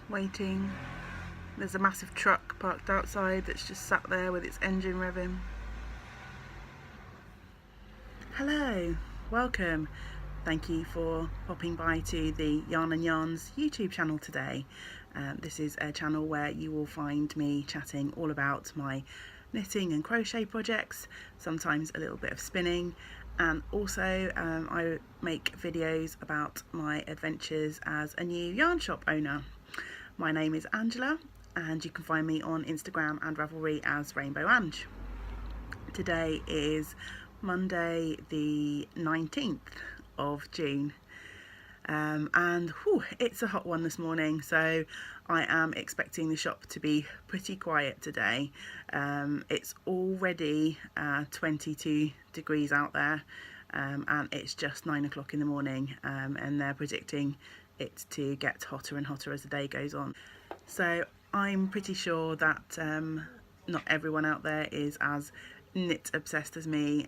waiting. There's a massive truck parked outside that's just sat there with its engine revving. Hello, welcome. Thank you for popping by to the Yarn and Yarns YouTube channel today. This is a channel where you will find me chatting all about my knitting and crochet projects, sometimes a little bit of spinning, and also I make videos about my adventures as a new yarn shop owner. My name is Angela and you can find me on Instagram and Ravelry as Rainbow Ange. Today is Monday the 19th of June and it's a hot one this morning, so I am expecting the shop to be pretty quiet today. It's already 22 degrees out there and it's just 9 o'clock in the morning, and they're predicting it to get hotter and hotter as the day goes on. So I'm pretty sure that not everyone out there is as knit obsessed as me.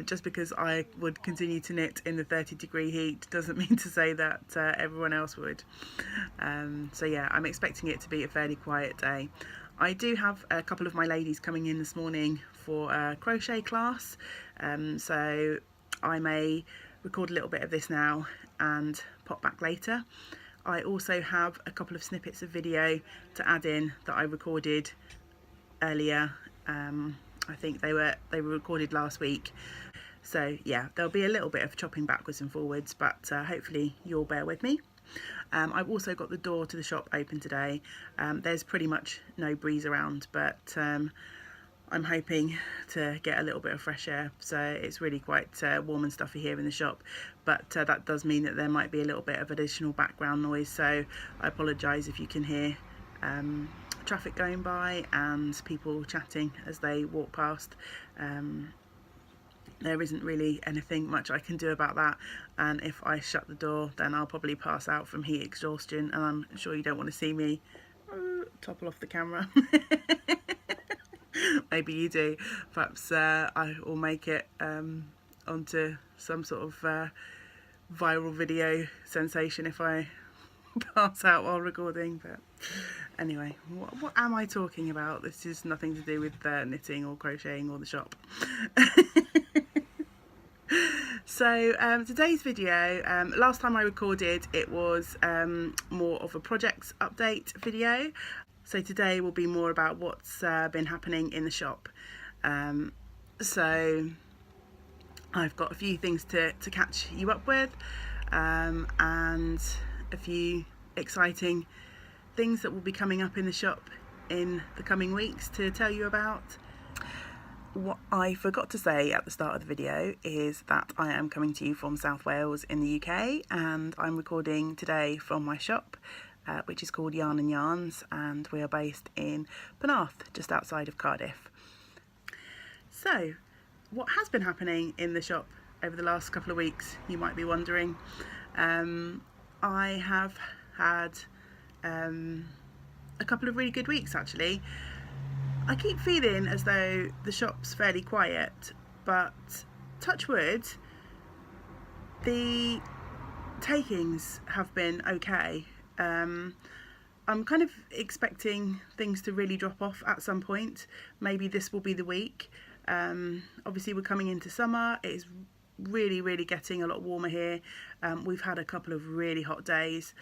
Just because I would continue to knit in the 30-degree heat doesn't mean to say that everyone else would. So yeah, I'm expecting it to be a fairly quiet day. I do have a couple of my ladies coming in this morning for a crochet class, so I may record a little bit of this now and pop back later. I also have a couple of snippets of video to add in that I recorded earlier. I think they were recorded last week, so yeah, there'll be a little bit of chopping backwards and forwards, but hopefully you'll bear with me. I've also got the door to the shop open today. There's pretty much no breeze around, but I'm hoping to get a little bit of fresh air, so it's really quite warm and stuffy here in the shop, but that does mean that there might be a little bit of additional background noise, so I apologise if you can hear traffic going by and people chatting as they walk past. There isn't really anything much I can do about that, and if I shut the door then I'll probably pass out from heat exhaustion, and I'm sure you don't want to see me topple off the camera. Maybe you do. Perhaps I will make it onto some sort of viral video sensation if I pass out while recording. But anyway, what am I talking about? This is nothing to do with knitting or crocheting or the shop. So today's video, last time I recorded it was more of a projects update video. So today will be more about what's been happening in the shop. So I've got a few things to catch you up with, and a few exciting things that will be coming up in the shop in the coming weeks to tell you about. What I forgot to say at the start of the video is that I am coming to you from South Wales in the UK, and I'm recording today from my shop, which is called Yarn and Yarns, and we are based in Penarth, just outside of Cardiff. So what has been happening in the shop over the last couple of weeks, you might be wondering. I have had a couple of really good weeks actually. I keep feeling as though the shop's fairly quiet, but touch wood, the takings have been okay. I'm kind of expecting things to really drop off at some point. Maybe this will be the week. Obviously we're coming into summer. It is really getting a lot warmer here. We've had a couple of really hot days,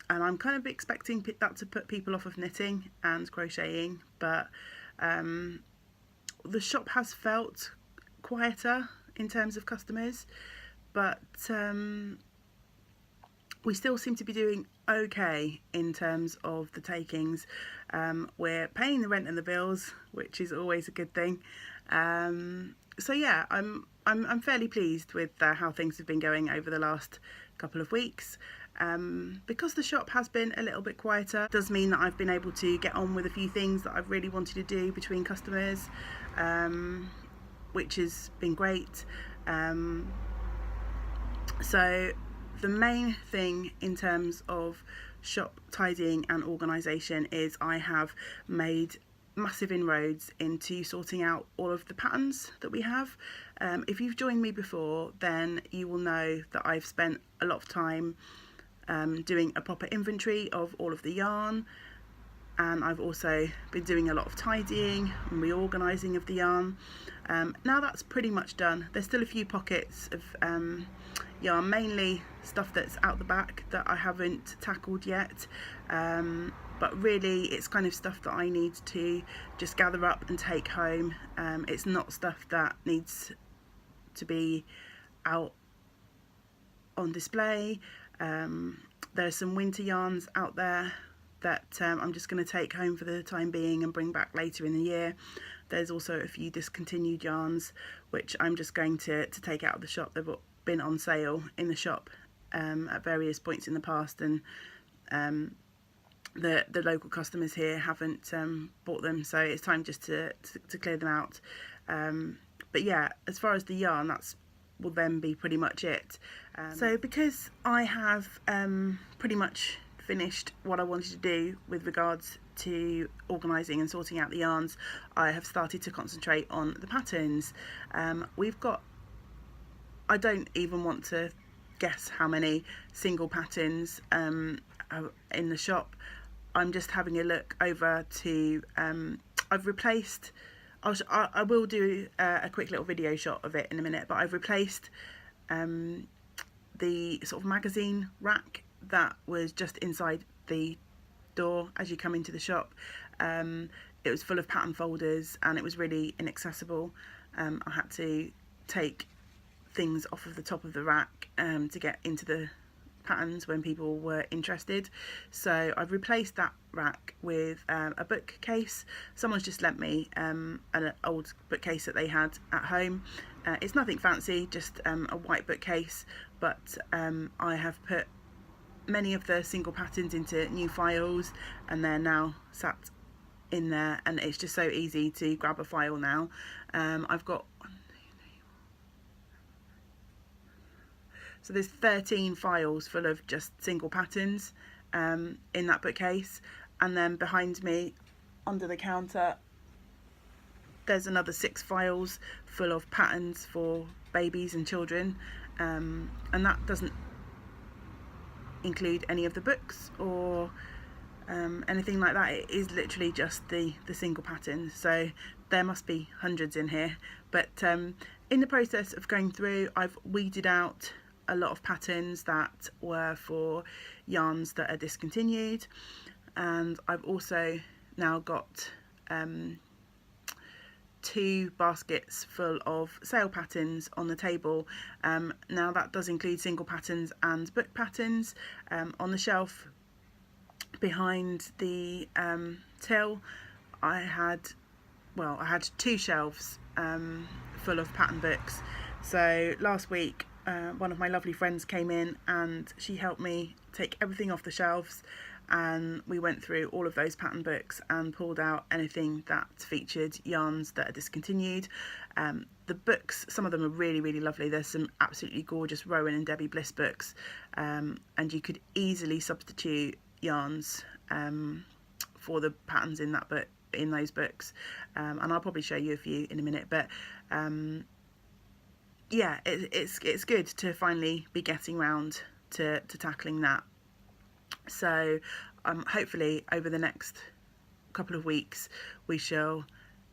and I'm kind of expecting that to put people off of knitting and crocheting, but the shop has felt quieter in terms of customers, but we still seem to be doing okay in terms of the takings. We're paying the rent and the bills, which is always a good thing. So yeah, I'm fairly pleased with how things have been going over the last couple of weeks. Because the shop has been a little bit quieter, does mean that I've been able to get on with a few things that I've really wanted to do between customers, which has been great. So the main thing in terms of shop tidying and organisation is I have made massive inroads into sorting out all of the patterns that we have. If you've joined me before, then you will know that I've spent a lot of time doing a proper inventory of all of the yarn, and I've also been doing a lot of tidying and reorganising of the yarn. Now that's pretty much done. There's still a few pockets of yarn, mainly stuff that's out the back that I haven't tackled yet, but really it's kind of stuff that I need to just gather up and take home. It's not stuff that needs to be out on display. There's some winter yarns out there that I'm just going to take home for the time being and bring back later in the year. There's also a few discontinued yarns which I'm just going to take out of the shop. They've been on sale in the shop at various points in the past, and the local customers here haven't bought them, so it's time just to clear them out. But yeah, as far as the yarn, that's will then be pretty much it. So because I have pretty much finished what I wanted to do with regards to organising and sorting out the yarns, I have started to concentrate on the patterns. We've got, I don't even want to guess how many single patterns are in the shop. I'm just having a look over to, I've replaced, I will do a quick little video shot of it in a minute, but I've replaced the sort of magazine rack that was just inside the door as you come into the shop. It was full of pattern folders and it was really inaccessible. I had to take things off of the top of the rack to get into the patterns when people were interested. So I've replaced that rack with a bookcase. Someone's just lent me an old bookcase that they had at home. It's nothing fancy, just a white bookcase, but I have put many of the single patterns into new files and they're now sat in there, and it's just so easy to grab a file now. I've got so there's 13 files full of just single patterns in that bookcase, and then behind me under the counter there's another 6 files full of patterns for babies and children, and that doesn't include any of the books or anything like that. It is literally just the single patterns, so there must be hundreds in here. But in the process of going through, I've weeded out a lot of patterns that were for yarns that are discontinued, and I've also now got 2 baskets full of sale patterns on the table. Now that does include single patterns and book patterns. On the shelf behind the till I had 2 shelves full of pattern books. So last week one of my lovely friends came in and she helped me take everything off the shelves, and we went through all of those pattern books and pulled out anything that featured yarns that are discontinued. The books, some of them are really, really lovely. There's some absolutely gorgeous Rowan and Debbie Bliss books, and you could easily substitute yarns for the patterns in that book, in those books, and I'll probably show you a few in a minute. But yeah, it's good to finally be getting round to tackling that. So hopefully over the next couple of weeks we shall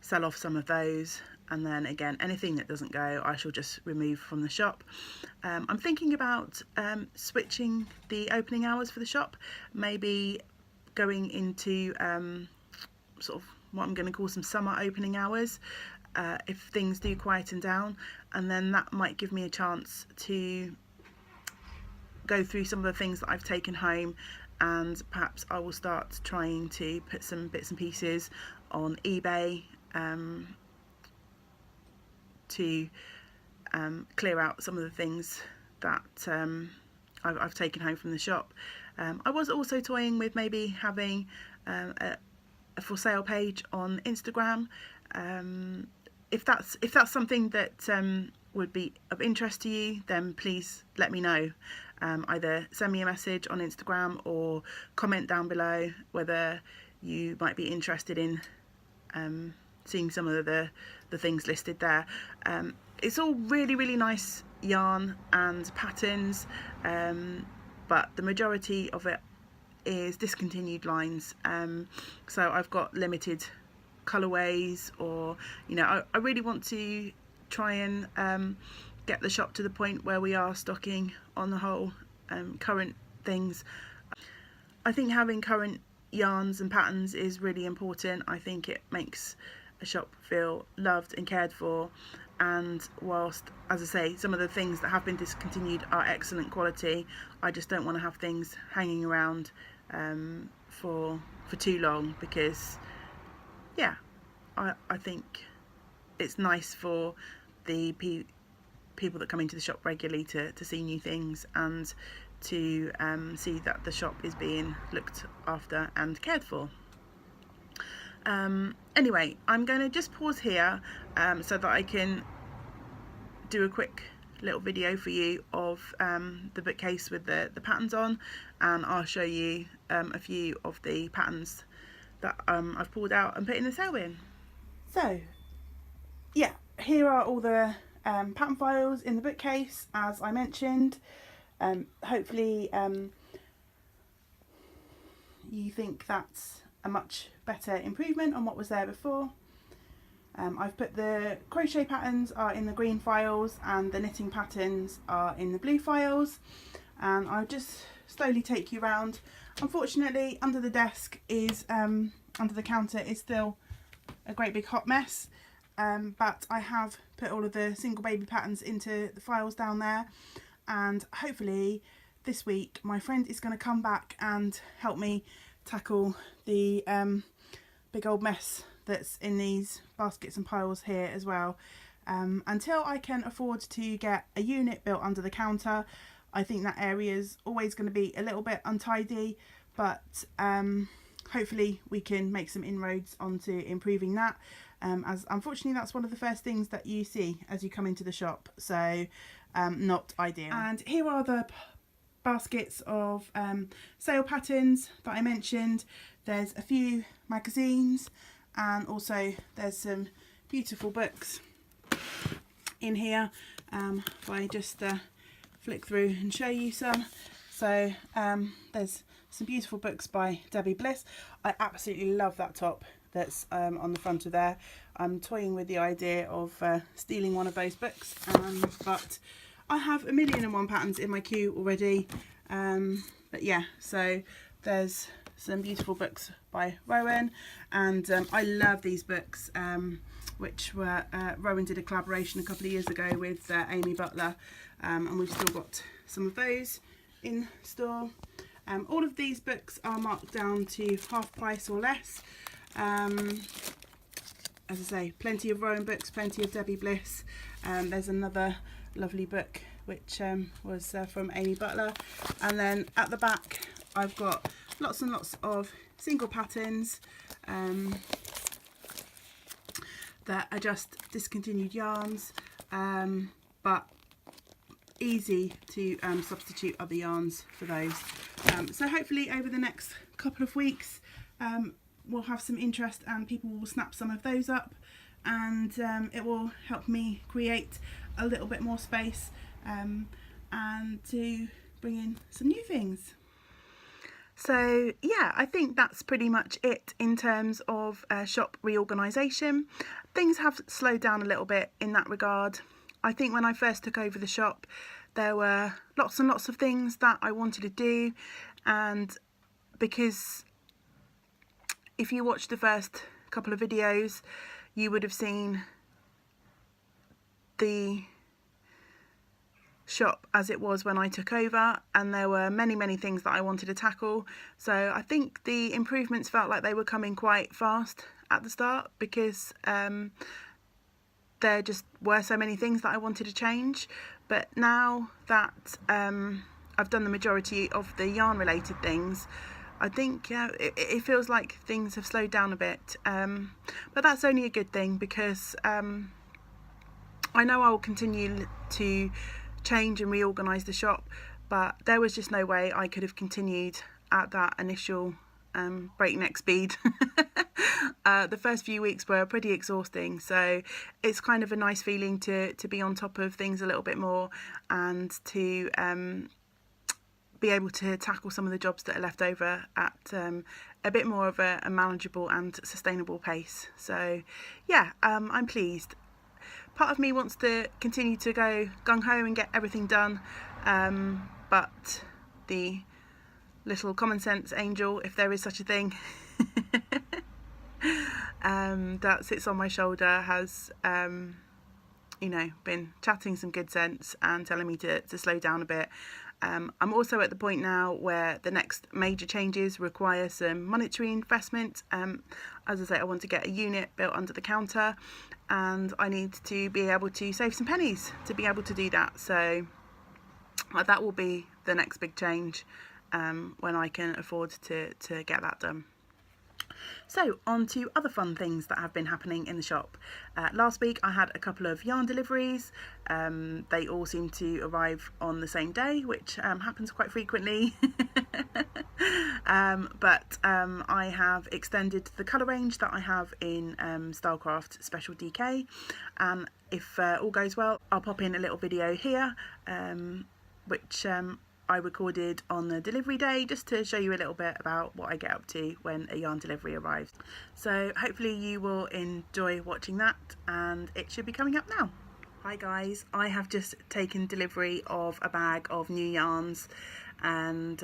sell off some of those, and then again anything that doesn't go I shall just remove from the shop. I'm thinking about switching the opening hours for the shop, maybe going into sort of what I'm going to call some summer opening hours if things do quieten down, and then that might give me a chance to go through some of the things that I've taken home, and perhaps I will start trying to put some bits and pieces on eBay to clear out some of the things that I've taken home from the shop. I was also toying with maybe having a for sale page on Instagram. If that's something that would be of interest to you, then please let me know. Either send me a message on Instagram or comment down below whether you might be interested in seeing some of the things listed there. It's all really, really nice yarn and patterns. but the majority of it is discontinued lines. So I've got limited colorways, or I really want to try and get the shop to the point where we are stocking on the whole current things. I think having current yarns and patterns is really important. I think it makes a shop feel loved and cared for, and whilst, as I say, some of the things that have been discontinued are excellent quality, I just don't want to have things hanging around for too long, because yeah, I think it's nice for the people that come into the shop regularly to see new things, and to see that the shop is being looked after and cared for. Anyway, I'm going to just pause here so that I can do a quick little video for you of the bookcase with the patterns on, and I'll show you a few of the patterns that I've pulled out and put in the sale bin. So yeah, here are all the pattern files in the bookcase, as I mentioned. Hopefully you think that's a much better improvement on what was there before. I've put the crochet patterns are in the green files and the knitting patterns are in the blue files, and I'll just slowly take you around. Unfortunately, under the desk is under the counter is still a great big hot mess, but I have put all of the single baby patterns into the files down there, and hopefully this week my friend is going to come back and help me tackle the big old mess that's in these baskets and piles here as well. Until I can afford to get a unit built under the counter, I think that area is always going to be a little bit untidy, but hopefully we can make some inroads onto improving that, as unfortunately that's one of the first things that you see as you come into the shop, so not ideal. And here are the baskets of sale patterns that I mentioned. There's a few magazines, and also there's some beautiful books in here. If I just flick through and show you some. So there's some beautiful books by Debbie Bliss. I absolutely love that top that's on the front of there. I'm toying with the idea of stealing one of those books, but I have 1,000,001 patterns in my queue already. But yeah, so there's some beautiful books by Rowan, and I love these books, which were Rowan did a collaboration a couple of years ago with Amy Butler, and we've still got some of those in store. All of these books are marked down to half price or less. As I say, plenty of Rowan books, plenty of Debbie Bliss. There's another lovely book which was from Amy Butler, and then at the back I've got lots and lots of single patterns that are just discontinued yarns, but easy to substitute other yarns for those. So hopefully over the next couple of weeks we'll have some interest and people will snap some of those up, and it will help me create a little bit more space and to bring in some new things. So yeah, I think that's pretty much it in terms of shop reorganisation. Things have slowed down a little bit in that regard. I think when I first took over the shop there were lots and lots of things that I wanted to do, and because if you watched the first couple of videos you would have seen the shop as it was when I took over, and there were many things that I wanted to tackle. So I think the improvements felt like they were coming quite fast at the start, because there just were so many things that I wanted to change. But now that I've done the majority of the yarn related things, I think it feels like things have slowed down a bit, but that's only a good thing, because I know I will continue to change and reorganise the shop, but there was just no way I could have continued at that initial breakneck speed. The first few weeks were pretty exhausting, so it's kind of a nice feeling to be on top of things a little bit more, and to be able to tackle some of the jobs that are left over at a bit more of a manageable and sustainable pace. So yeah, I'm pleased. Part of me wants to continue to go gung-ho and get everything done, but the little common sense angel, if there is such a thing, that sits on my shoulder has been chatting some good sense and telling me to slow down a bit. I'm also at the point now where the next major changes require some monetary investment. As I say, I want to get a unit built under the counter, and I need to be able to save some pennies to be able to do that. So that will be the next big change, when I can afford to get that done. So on to other fun things that have been happening in the shop. Last week I had a couple of yarn deliveries. They all seem to arrive on the same day, which happens quite frequently. But I have extended the colour range that I have in Stylecraft Special DK, and if all goes well, I'll pop in a little video here, which I recorded on the delivery day, just to show you a little bit about what I get up to when a yarn delivery arrives. So hopefully you will enjoy watching that, and it should be coming up now. Hi guys, I have just taken delivery of a bag of new yarns, and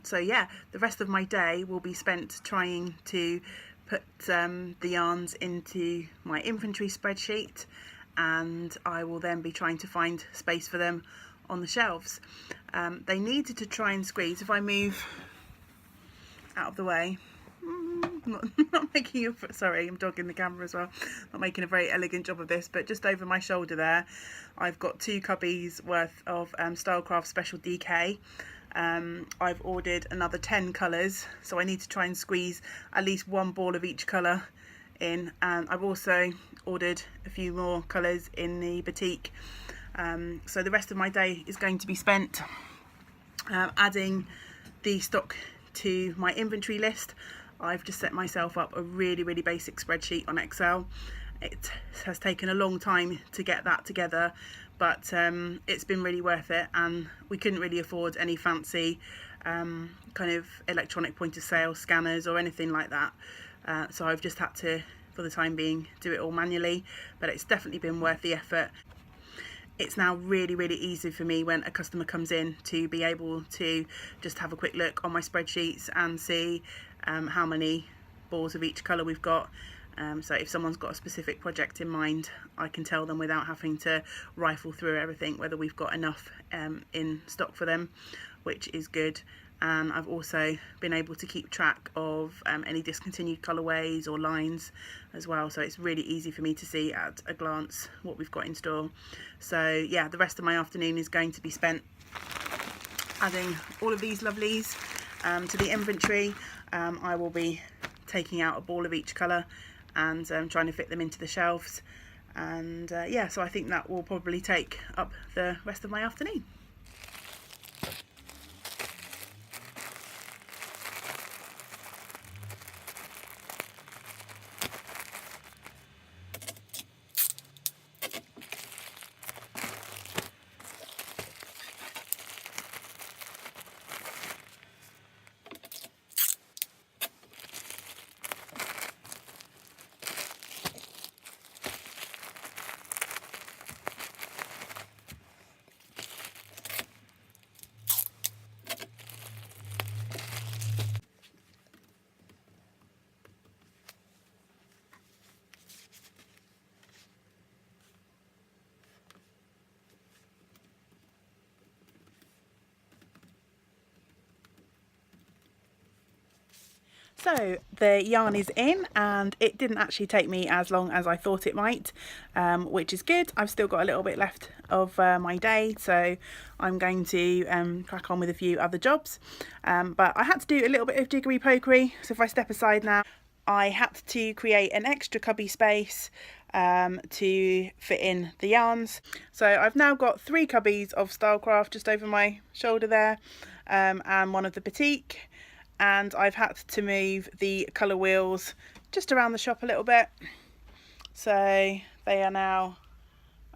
so yeah, the rest of my day will be spent trying to put the yarns into my inventory spreadsheet, and I will then be trying to find space for them on the shelves. They needed to try and squeeze, if I move out of the way, not making a, sorry, I'm dogging the camera as well, not making a very elegant job of this, but just over my shoulder there I've got 2 cubbies worth of Stylecraft Special DK. I've ordered another 10 colours, so I need to try and squeeze at least 1 ball of each colour in, and I've also ordered a few more colours in the batik. So the rest of my day is going to be spent adding the stock to my inventory list. I've just set myself up a really basic spreadsheet on Excel. It has taken a long time to get that together, but it's been really worth it, and we couldn't really afford any fancy kind of electronic point of sale scanners or anything like that. So I've just had to, for the time being, do it all manually, but it's definitely been worth the effort. It's now really easy for me when a customer comes in to be able to just have a quick look on my spreadsheets and see how many balls of each colour we've got. So if someone's got a specific project in mind, I can tell them without having to rifle through everything whether we've got enough in stock for them, which is good. And I've also been able to keep track of any discontinued colourways or lines as well, so it's really easy for me to see at a glance what we've got in store. So yeah, the rest of my afternoon is going to be spent adding all of these lovelies to the inventory. I will be taking out a ball of each colour and trying to fit them into the shelves, and yeah, so I think that will probably take up the rest of my afternoon. So the yarn is in, and it didn't actually take me as long as I thought it might, which is good. I've still got a little bit left of my day, so I'm going to crack on with a few other jobs. But I had to do a little bit of jiggery pokery, so if I step aside now, I had to create an extra cubby space to fit in the yarns. So I've now got 3 cubbies of Stylecraft just over my shoulder there, and one of the batik. And I've had to move the colour wheels just around the shop a little bit, so they are now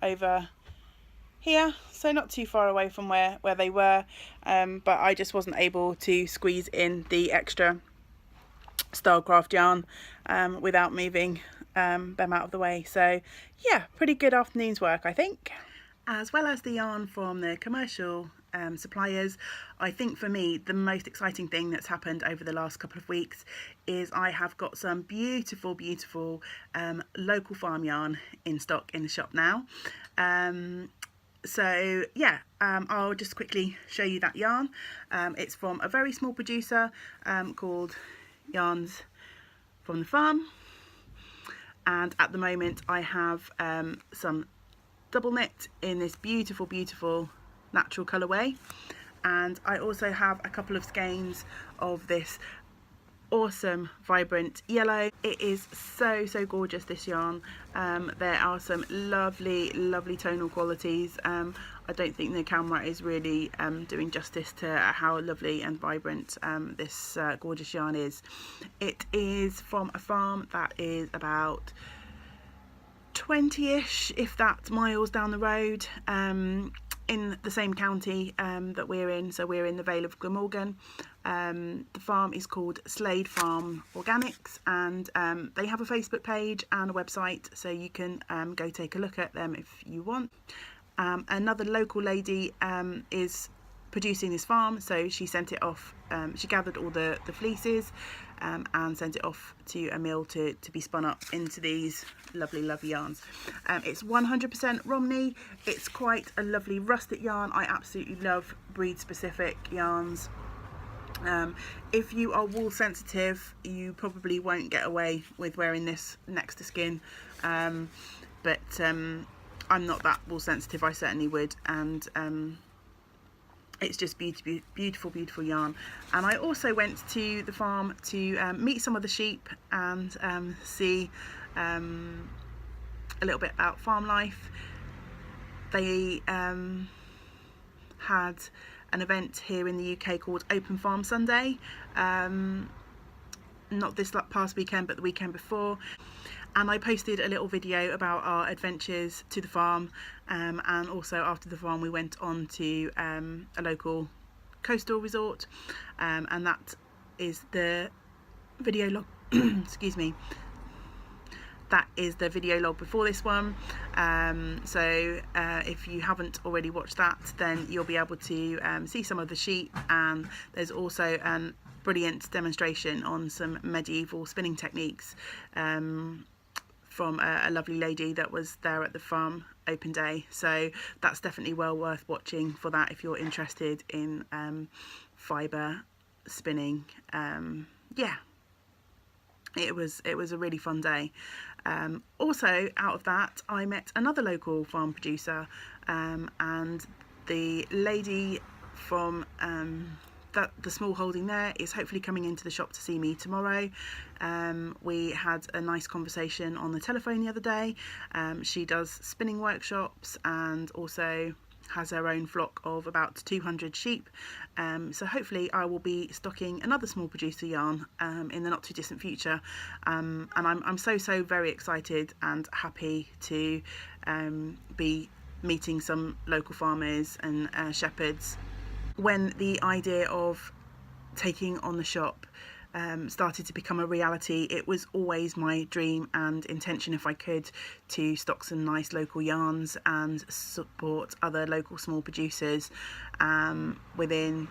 over here, so not too far away from where they were, but I just wasn't able to squeeze in the extra Starcraft yarn without moving them out of the way. So yeah, pretty good afternoon's work, I think. As well as the yarn from the commercial suppliers, I think for me the most exciting thing that's happened over the last couple of weeks is I have got some beautiful local farm yarn in stock in the shop now. So yeah, I'll just quickly show you that yarn. It's from a very small producer called Yarns from the Farm, and at the moment I have some double knit in this beautiful natural colourway, and I also have a couple of skeins of this awesome vibrant yellow. It is so gorgeous, this yarn. There are some lovely tonal qualities. I don't think the camera is really doing justice to how lovely and vibrant this gorgeous yarn is. It is from a farm that is about 20-ish, if that, miles down the road, in the same county that we're in. So we're in the Vale of Glamorgan. The farm is called Slade Farm Organics, and they have a Facebook page and a website, so you can go take a look at them if you want. Another local lady is producing this farm, so she sent it off, she gathered all the fleeces and sent it off to a mill to be spun up into these lovely yarns. It's 100% Romney. It's quite a lovely russet yarn. I absolutely love breed specific yarns. If you are wool sensitive, you probably won't get away with wearing this next to skin, but I'm not that wool sensitive. I certainly would, and it's just beautiful yarn. And I also went to the farm to meet some of the sheep and see a little bit about farm life. They had an event here in the UK called Open Farm Sunday, not this past weekend but the weekend before, and I posted a little video about our adventures to the farm, and also after the farm we went on to a local coastal resort, and that is the video log excuse me, that is the video log before this one. So if you haven't already watched that, then you'll be able to see some of the sheep, and there's also a brilliant demonstration on some medieval spinning techniques from a lovely lady that was there at the farm open day. So that's definitely well worth watching for that if you're interested in fibre spinning. Yeah, it was a really fun day. Also out of that, I met another local farm producer, and the lady from the small holding there is hopefully coming into the shop to see me tomorrow. We had a nice conversation on the telephone the other day. She does spinning workshops and also has her own flock of about 200 sheep, so hopefully I will be stocking another small producer yarn in the not too distant future, and I'm so very excited and happy to be meeting some local farmers and shepherds. When the idea of taking on the shop started to become a reality, it was always my dream and intention, if I could, to stock some nice local yarns and support other local small producers within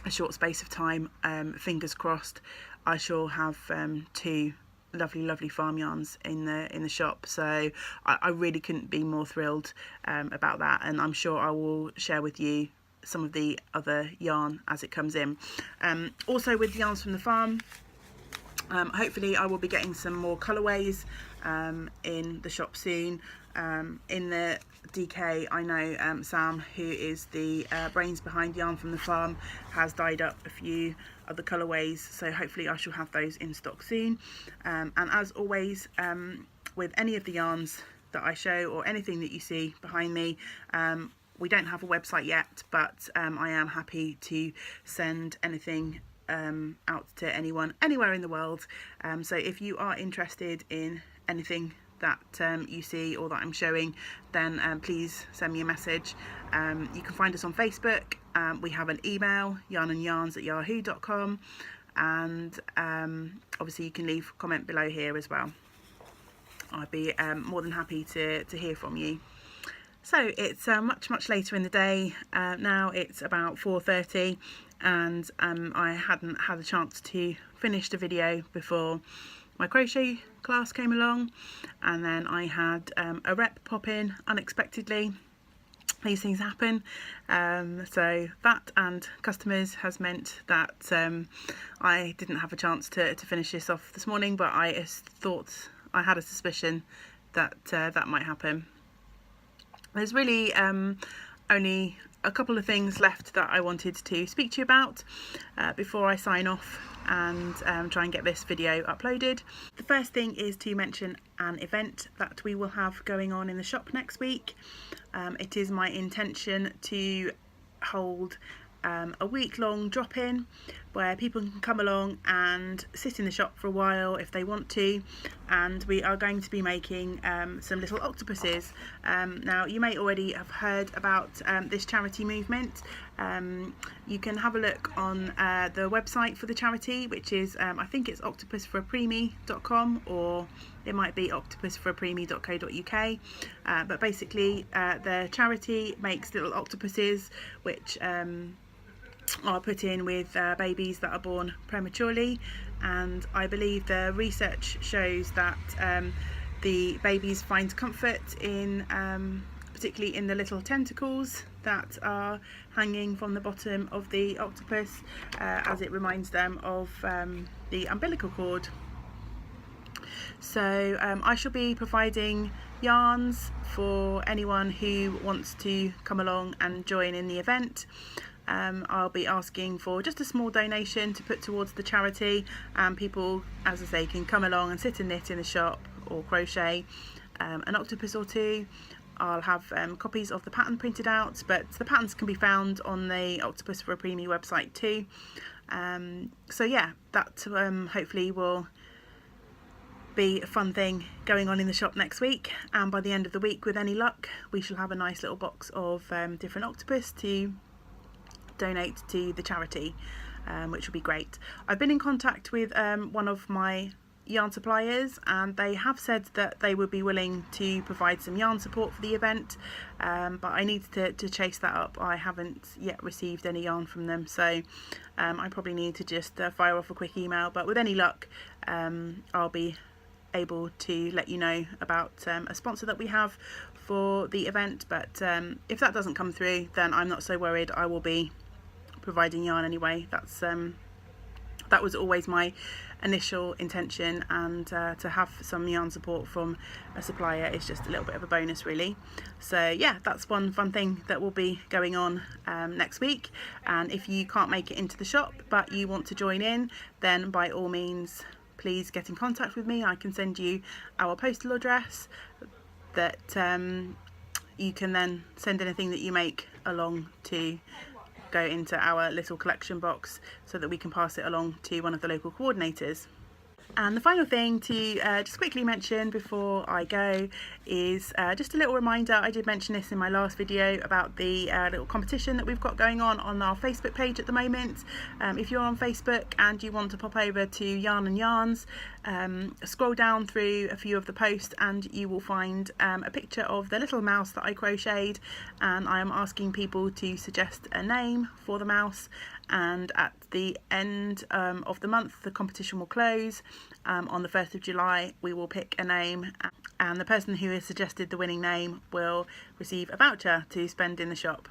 a short space of time. Fingers crossed, I shall have two lovely farm yarns in the shop, so I really couldn't be more thrilled about that, and I'm sure I will share with you some of the other yarn as it comes in. Also with yarns from the farm, hopefully I will be getting some more colourways in the shop soon. In the DK, I know Sam, who is the brains behind Yarn from the Farm, has dyed up a few other colourways, so hopefully I shall have those in stock soon. And as always, with any of the yarns that I show or anything that you see behind me, we don't have a website yet, but I am happy to send anything out to anyone anywhere in the world. So if you are interested in anything that you see or that I'm showing, then please send me a message. You can find us on Facebook. We have an email, yarnandyarns@yahoo.com, and obviously you can leave a comment below here as well. I'd be more than happy to hear from you. So it's much later in the day now. It's about 4:30, and I hadn't had a chance to finish the video before my crochet class came along, and then I had a rep pop in unexpectedly. These things happen, so that and customers has meant that I didn't have a chance to finish this off this morning, but I thought, I had a suspicion that that might happen. There's really only a couple of things left that I wanted to speak to you about before I sign off and try and get this video uploaded. The first thing is to mention an event that we will have going on in the shop next week. It is my intention to hold a week-long drop-in where people can come along and sit in the shop for a while if they want to, and we are going to be making some little octopuses. Now, you may already have heard about this charity movement. You can have a look on the website for the charity, which is I think it's octopusforapreemie.com, or it might be octopusforapreemie.co.uk, but basically the charity makes little octopuses which are put in with babies that are born prematurely, and I believe the research shows that the babies find comfort in particularly in the little tentacles that are hanging from the bottom of the octopus, as it reminds them of the umbilical cord. So I shall be providing yarns for anyone who wants to come along and join in the event. I'll be asking for just a small donation to put towards the charity, and people, as I say, can come along and sit and knit in the shop or crochet an octopus or two. I'll have copies of the pattern printed out, but the patterns can be found on the Octopus for a Preemie website too. So yeah, that hopefully will be a fun thing going on in the shop next week, and by the end of the week, with any luck, we shall have a nice little box of different octopus to donate to the charity, which will be great. I've been in contact with one of my yarn suppliers, and they have said that they would be willing to provide some yarn support for the event, but I need to chase that up. I haven't yet received any yarn from them, so I probably need to just fire off a quick email, but with any luck I'll be able to let you know about a sponsor that we have for the event. But if that doesn't come through, then I'm not so worried. I will be providing yarn anyway. That was always my initial intention, and to have some yarn support from a supplier is just a little bit of a bonus, really. So yeah, that's one fun thing that will be going on next week. And if you can't make it into the shop but you want to join in, then by all means please get in contact with me. I can send you our postal address that you can then send anything that you make along to go into our little collection box so that we can pass it along to one of the local coordinators. And the final thing to just quickly mention before I go is just a little reminder. I did mention this in my last video about the little competition that we've got going on our Facebook page at the moment. If you're on Facebook and you want to pop over to Yarn and Yarns, scroll down through a few of the posts and you will find a picture of the little mouse that I crocheted, and I am asking people to suggest a name for the mouse, and at the end of the month the competition will close. On the 1st of July we will pick a name, and the person who has suggested the winning name will receive a voucher to spend in the shop.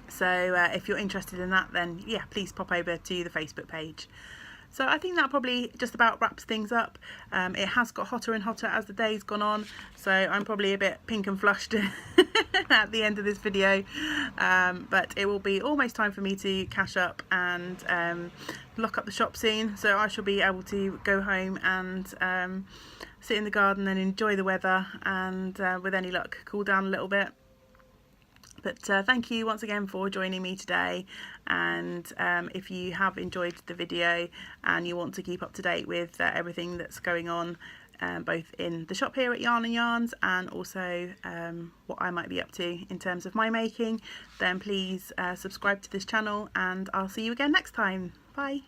So if you're interested in that, then yeah, please pop over to the Facebook page. So I think that probably just about wraps things up. It has got hotter and hotter as the day's gone on, so I'm probably a bit pink and flushed at the end of this video, but it will be almost time for me to cash up and lock up the shop soon, so I shall be able to go home and sit in the garden and enjoy the weather, and with any luck cool down a little bit. But thank you once again for joining me today, and if you have enjoyed the video and you want to keep up to date with everything that's going on both in the shop here at Yarn and Yarns, and also what I might be up to in terms of my making, then please subscribe to this channel, and I'll see you again next time. Bye.